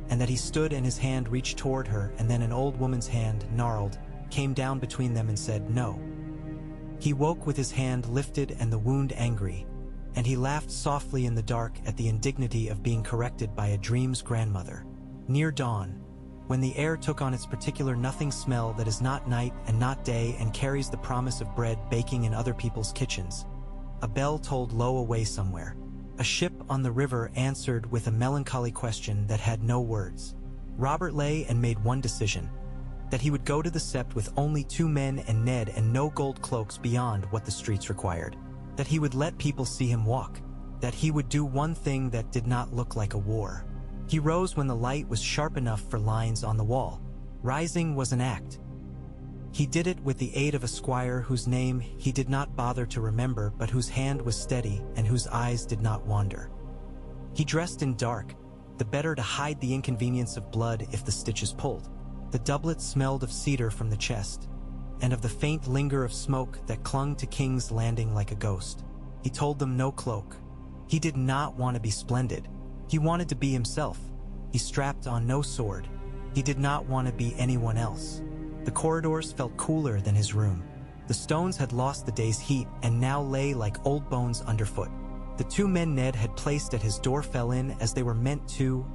and that he stood and his hand reached toward her, and then an old woman's hand, gnarled, came down between them and said, "No." He woke with his hand lifted and the wound angry, and he laughed softly in the dark at the indignity of being corrected by a dream's grandmother. Near dawn, when the air took on its particular nothing smell that is not night and not day and carries the promise of bread baking in other people's kitchens, a bell tolled low away somewhere. A ship on the river answered with a melancholy question that had no words. Robert lay and made one decision, that he would go to the sept with only 2 men and Ned and no gold cloaks beyond what the streets required, that he would let people see him walk, that he would do one thing that did not look like a war. He rose when the light was sharp enough for lines on the wall. Rising was an act. He did it with the aid of a squire whose name he did not bother to remember but whose hand was steady and whose eyes did not wander. He dressed in dark, the better to hide the inconvenience of blood if the stitches pulled. The doublet smelled of cedar from the chest, and of the faint linger of smoke that clung to King's Landing like a ghost. He told them no cloak. He did not want to be splendid. He wanted to be himself. He strapped on no sword. He did not want to be anyone else. The corridors felt cooler than his room. The stones had lost the day's heat and now lay like old bones underfoot. The 2 men Ned had placed at his door fell in as they were meant to,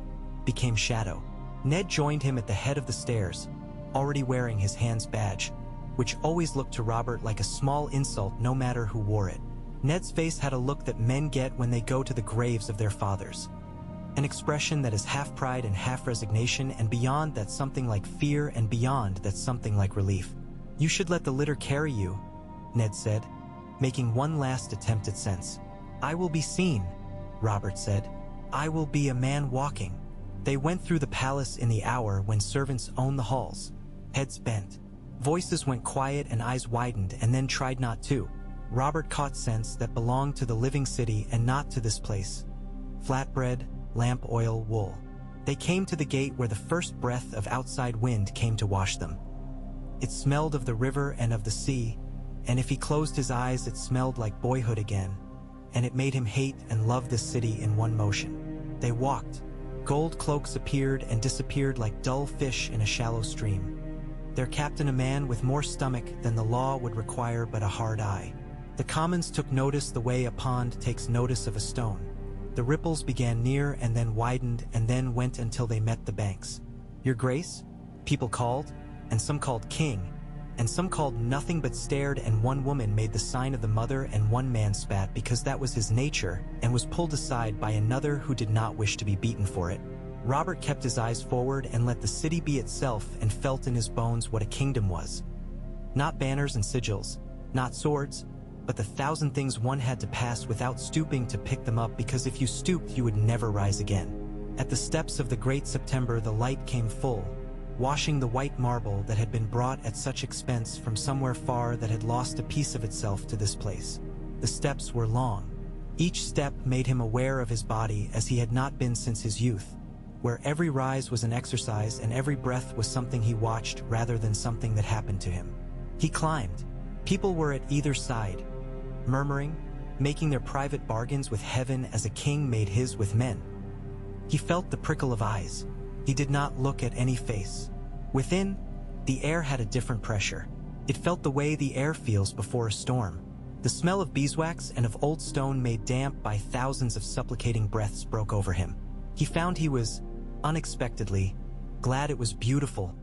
became shadow. Ned joined him at the head of the stairs, already wearing his hand's badge, which always looked to Robert like a small insult no matter who wore it. Ned's face had a look that men get when they go to the graves of their fathers. An expression that is half pride and half resignation, and beyond that something like fear, and beyond that something like relief. "You should let the litter carry you," Ned said, making one last attempt at sense. "I will be seen," Robert said. "I will be a man walking." They went through the palace in the hour when servants own the halls. Heads bent. Voices went quiet and eyes widened and then tried not to. Robert caught scents that belonged to the living city and not to this place. Flatbread, lamp oil, wool. They came to the gate where the first breath of outside wind came to wash them. It smelled of the river and of the sea, and if he closed his eyes it smelled like boyhood again, and it made him hate and love this city in one motion. They walked. Gold cloaks appeared and disappeared like dull fish in a shallow stream. Their captain a man with more stomach than the law would require but a hard eye. The commons took notice the way a pond takes notice of a stone. The ripples began near and then widened and then went until they met the banks. "Your Grace?" people called, and some called King, and some called nothing but stared, and one woman made the sign of the mother and one man spat because that was his nature and was pulled aside by another who did not wish to be beaten for it. Robert kept his eyes forward and let the city be itself and felt in his bones what a kingdom was. Not banners and sigils, not swords, but the 1,000 things one had to pass without stooping to pick them up, because if you stooped you would never rise again. At the steps of the great September the light came full, washing the white marble that had been brought at such expense from somewhere far that had lost a piece of itself to this place. The steps were long. Each step made him aware of his body as he had not been since his youth, where every rise was an exercise and every breath was something he watched rather than something that happened to him. He climbed. People were at either side, murmuring, making their private bargains with heaven as a king made his with men. He felt the prickle of eyes. He did not look at any face. Within, the air had a different pressure. It felt the way the air feels before a storm. The smell of beeswax and of old stone made damp by thousands of supplicating breaths broke over him. He found he was, unexpectedly, glad it was beautiful.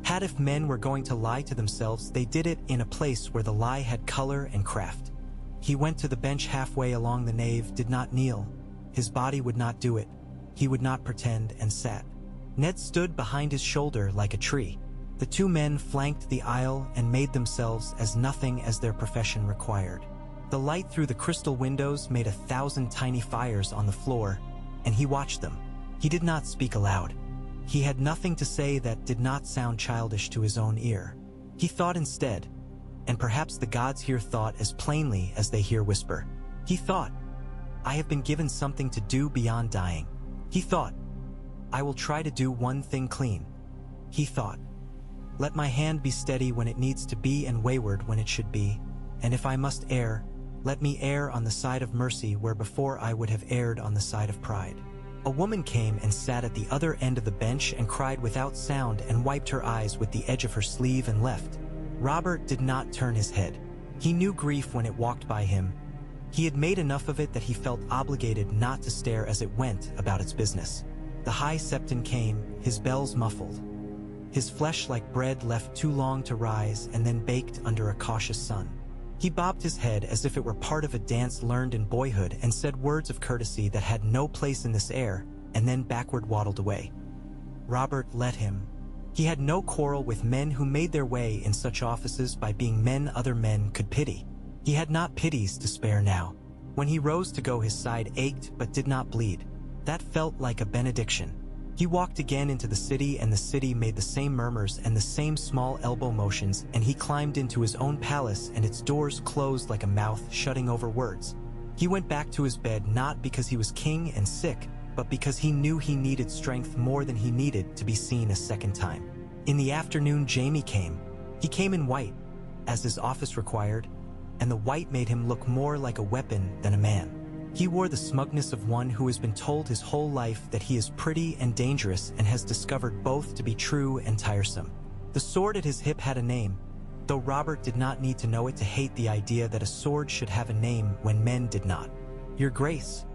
Had if men were going to lie to themselves, they did it in a place where the lie had color and craft. He went to the bench halfway along the nave, did not kneel. His body would not do it. He would not pretend, and sat. Ned stood behind his shoulder like a tree. The 2 men flanked the aisle and made themselves as nothing as their profession required. The light through the crystal windows made 1,000 tiny fires on the floor, and he watched them. He did not speak aloud. He had nothing to say that did not sound childish to his own ear. He thought instead, and perhaps the gods here thought as plainly as they here whisper. He thought, I have been given something to do beyond dying. He thought, I will try to do one thing clean. He thought, let my hand be steady when it needs to be and wayward when it should be, and if I must err, let me err on the side of mercy where before I would have erred on the side of pride. A woman came and sat at the other end of the bench and cried without sound and wiped her eyes with the edge of her sleeve and left. Robert did not turn his head. He knew grief when it walked by him. He had made enough of it that he felt obligated not to stare as it went about its business. The high septon came, his bells muffled. His flesh like bread left too long to rise and then baked under a cautious sun. He bobbed his head as if it were part of a dance learned in boyhood and said words of courtesy that had no place in this air, and then backward waddled away. Robert let him. He had no quarrel with men who made their way in such offices by being men other men could pity. He had not pities to spare now. When he rose to go, his side ached but did not bleed. That felt like a benediction. He walked again into the city, and the city made the same murmurs and the same small elbow motions, and he climbed into his own palace, and its doors closed like a mouth shutting over words. He went back to his bed not because he was king and sick, but because he knew he needed strength more than he needed to be seen a second time. In the afternoon, Jaime came. He came in white, as his office required, and the white made him look more like a weapon than a man. He wore the smugness of one who has been told his whole life that he is pretty and dangerous and has discovered both to be true and tiresome. The sword at his hip had a name, though Robert did not need to know it to hate the idea that a sword should have a name when men did not. Your Grace,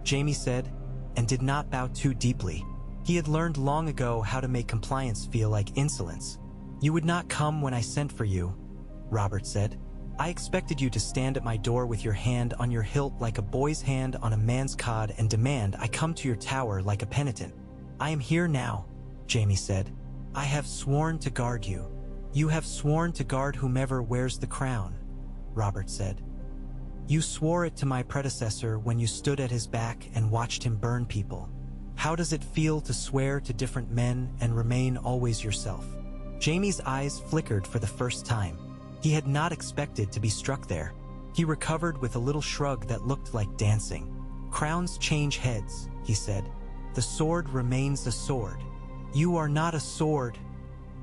Jaime said, and did not bow too deeply. He had learned long ago how to make compliance feel like insolence. You would not come when I sent for you, Robert said. I expected you to stand at my door with your hand on your hilt like a boy's hand on a man's cod and demand I come to your tower like a penitent. I am here now, Jaime said. I have sworn to guard you. You have sworn to guard whomever wears the crown, Robert said. You swore it to my predecessor when you stood at his back and watched him burn people. How does it feel to swear to different men and remain always yourself? Jaime's eyes flickered for the first time. He had not expected to be struck there. He recovered with a little shrug that looked like dancing. Crowns change heads, he said. The sword remains a sword. You are not a sword,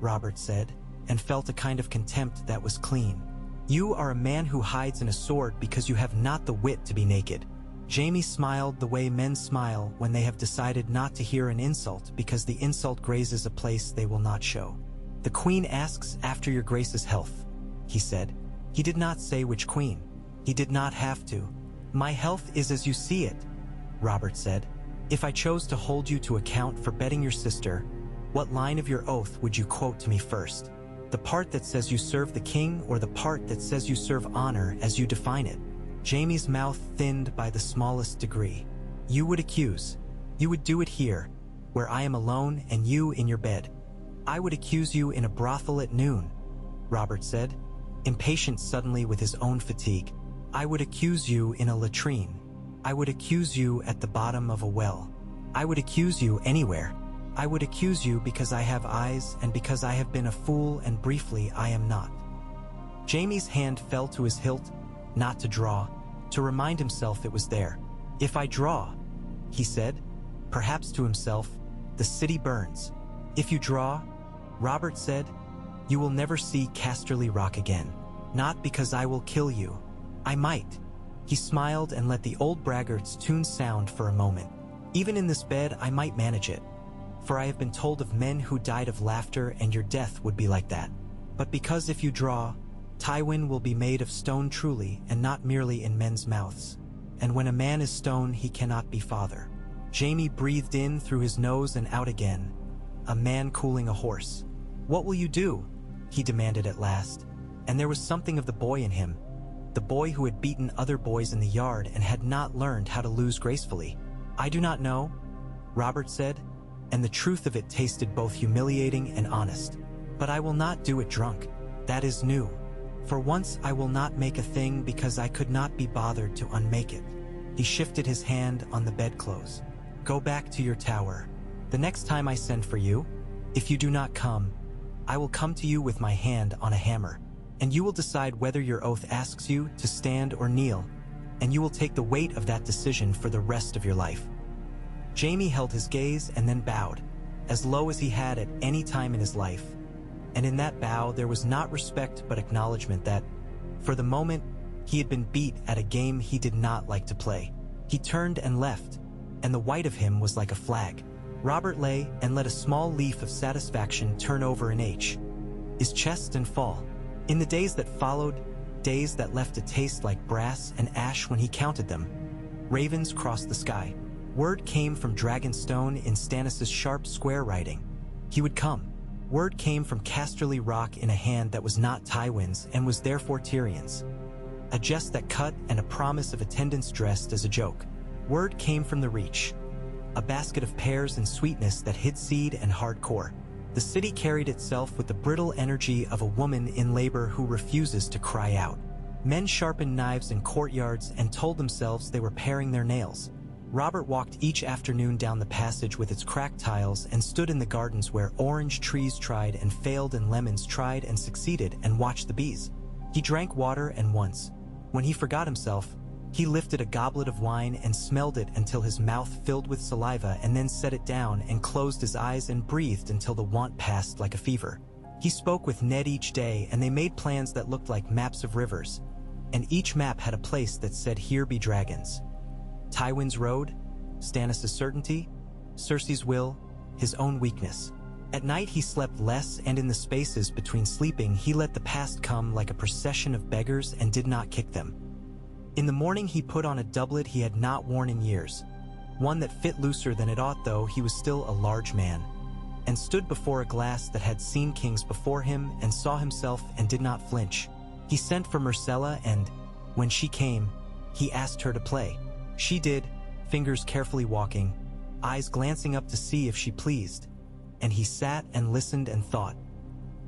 Robert said, and felt a kind of contempt that was clean. You are a man who hides in a sword because you have not the wit to be naked. Jaime smiled the way men smile when they have decided not to hear an insult because the insult grazes a place they will not show. The Queen asks after your Grace's health, he said. He did not say which queen. He did not have to. My health is as you see it, Robert said. If I chose to hold you to account for betting your sister, what line of your oath would you quote to me first? The part that says you serve the king or the part that says you serve honor as you define it? Jaime's mouth thinned by the smallest degree. You would accuse. You would do it here, where I am alone and you in your bed. I would accuse you in a brothel at noon, Robert said, impatient suddenly with his own fatigue. I would accuse you in a latrine. I would accuse you at the bottom of a well. I would accuse you anywhere. I would accuse you because I have eyes and because I have been a fool and briefly I am not. Jaime's hand fell to his hilt, not to draw, to remind himself it was there. If I draw, he said, perhaps to himself, the city burns. If you draw, Robert said, you will never see Casterly Rock again. Not because I will kill you. I might. He smiled and let the old braggart's tune sound for a moment. Even in this bed I might manage it. For I have been told of men who died of laughter, and your death would be like that. But because if you draw, Tywin will be made of stone truly, and not merely in men's mouths. And when a man is stone, he cannot be father. Jaime breathed in through his nose and out again. A man cooling a horse. What will you do? He demanded at last. And there was something of the boy in him. The boy who had beaten other boys in the yard and had not learned how to lose gracefully. I do not know, Robert said, and the truth of it tasted both humiliating and honest. But I will not do it drunk. That is new. For once I will not make a thing because I could not be bothered to unmake it. He shifted his hand on the bedclothes. Go back to your tower. The next time I send for you, if you do not come, I will come to you with my hand on a hammer. and you will decide whether your oath asks you to stand or kneel, and you will take the weight of that decision for the rest of your life." Jaime held his gaze and then bowed, as low as he had at any time in his life. And in that bow there was not respect but acknowledgement that, for the moment, he had been beat at a game he did not like to play. He turned and left, and the white of him was like a flag. Robert lay and let a small leaf of satisfaction turn over in his chest and fall. In the days that followed, days that left a taste like brass and ash when he counted them, ravens crossed the sky. Word came from Dragonstone in Stannis' sharp square writing. He would come. Word came from Casterly Rock in a hand that was not Tywin's and was therefore Tyrion's. A jest that cut and a promise of attendance dressed as a joke. Word came from the Reach. A basket of pears and sweetness that hid seed and hardcore. The city carried itself with the brittle energy of a woman in labor who refuses to cry out. Men sharpened knives in courtyards and told themselves they were paring their nails. Robert walked each afternoon down the passage with its cracked tiles and stood in the gardens where orange trees tried and failed and lemons tried and succeeded and watched the bees. He drank water, and once, when he forgot himself, he lifted a goblet of wine and smelled it until his mouth filled with saliva and then set it down and closed his eyes and breathed until the want passed like a fever. He spoke with Ned each day and they made plans that looked like maps of rivers, and each map had a place that said, "Here be dragons." Tywin's road, Stannis' certainty, Cersei's will, his own weakness. At night he slept less, and in the spaces between sleeping he let the past come like a procession of beggars and did not kick them. In the morning he put on a doublet he had not worn in years, one that fit looser than it ought though he was still a large man, and stood before a glass that had seen kings before him and saw himself and did not flinch. He sent for Myrcella and, when she came, he asked her to play. She did, fingers carefully walking, eyes glancing up to see if she pleased, and he sat and listened and thought,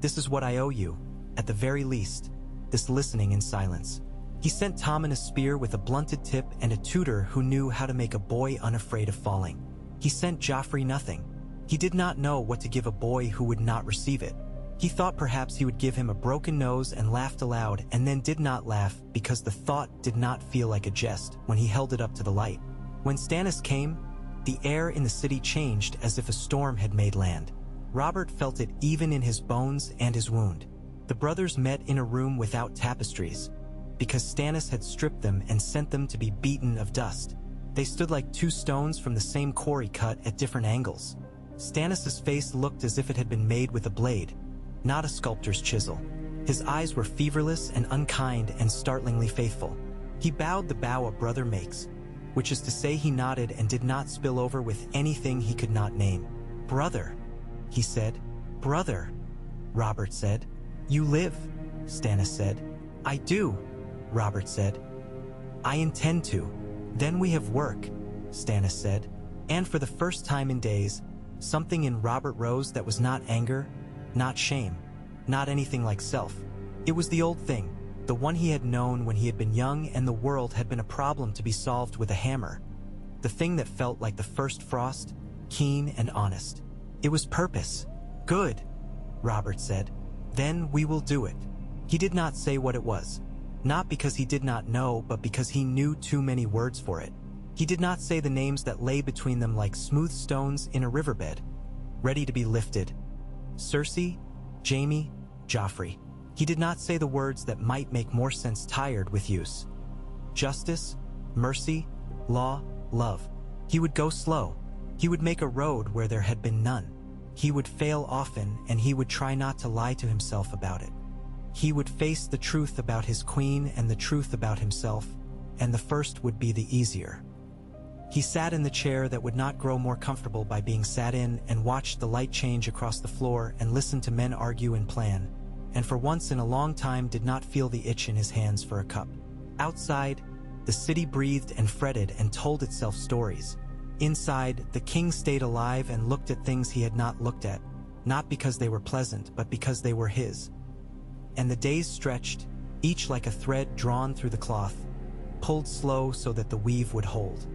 "This is what I owe you, at the very least, this listening in silence." He sent Tommen a spear with a blunted tip and a tutor who knew how to make a boy unafraid of falling. He sent Joffrey nothing. He did not know what to give a boy who would not receive it. He thought perhaps he would give him a broken nose and laughed aloud and then did not laugh because the thought did not feel like a jest when he held it up to the light. When Stannis came, the air in the city changed as if a storm had made land. Robert felt it even in his bones and his wound. The brothers met in a room without tapestries, because Stannis had stripped them and sent them to be beaten of dust. They stood like two stones from the same quarry cut at different angles. Stannis' face looked as if it had been made with a blade, not a sculptor's chisel. His eyes were feverless and unkind and startlingly faithful. He bowed the bow a brother makes, which is to say he nodded and did not spill over with anything he could not name. "Brother," he said. "Brother," Robert said. "You live," Stannis said. "I do," Robert said. "I intend to. Then we have work," Stannis said. And for the first time in days, something in Robert rose that was not anger, not shame, not anything like self. It was the old thing, the one he had known when he had been young and the world had been a problem to be solved with a hammer. The thing that felt like the first frost, keen and honest. It was purpose. "Good," Robert said. "Then we will do it." He did not say what it was. Not because he did not know, but because he knew too many words for it. He did not say the names that lay between them like smooth stones in a riverbed, ready to be lifted. Cersei, Jaime, Joffrey. He did not say the words that might make more sense tired with use. Justice, mercy, law, love. He would go slow. He would make a road where there had been none. He would fail often, and he would try not to lie to himself about it. He would face the truth about his queen and the truth about himself, and the first would be the easier. He sat in the chair that would not grow more comfortable by being sat in and watched the light change across the floor and listened to men argue and plan, and for once in a long time did not feel the itch in his hands for a cup. Outside, the city breathed and fretted and told itself stories. Inside, the king stayed alive and looked at things he had not looked at, not because they were pleasant, but because they were his. And the days stretched, each like a thread drawn through the cloth, pulled slow so that the weave would hold.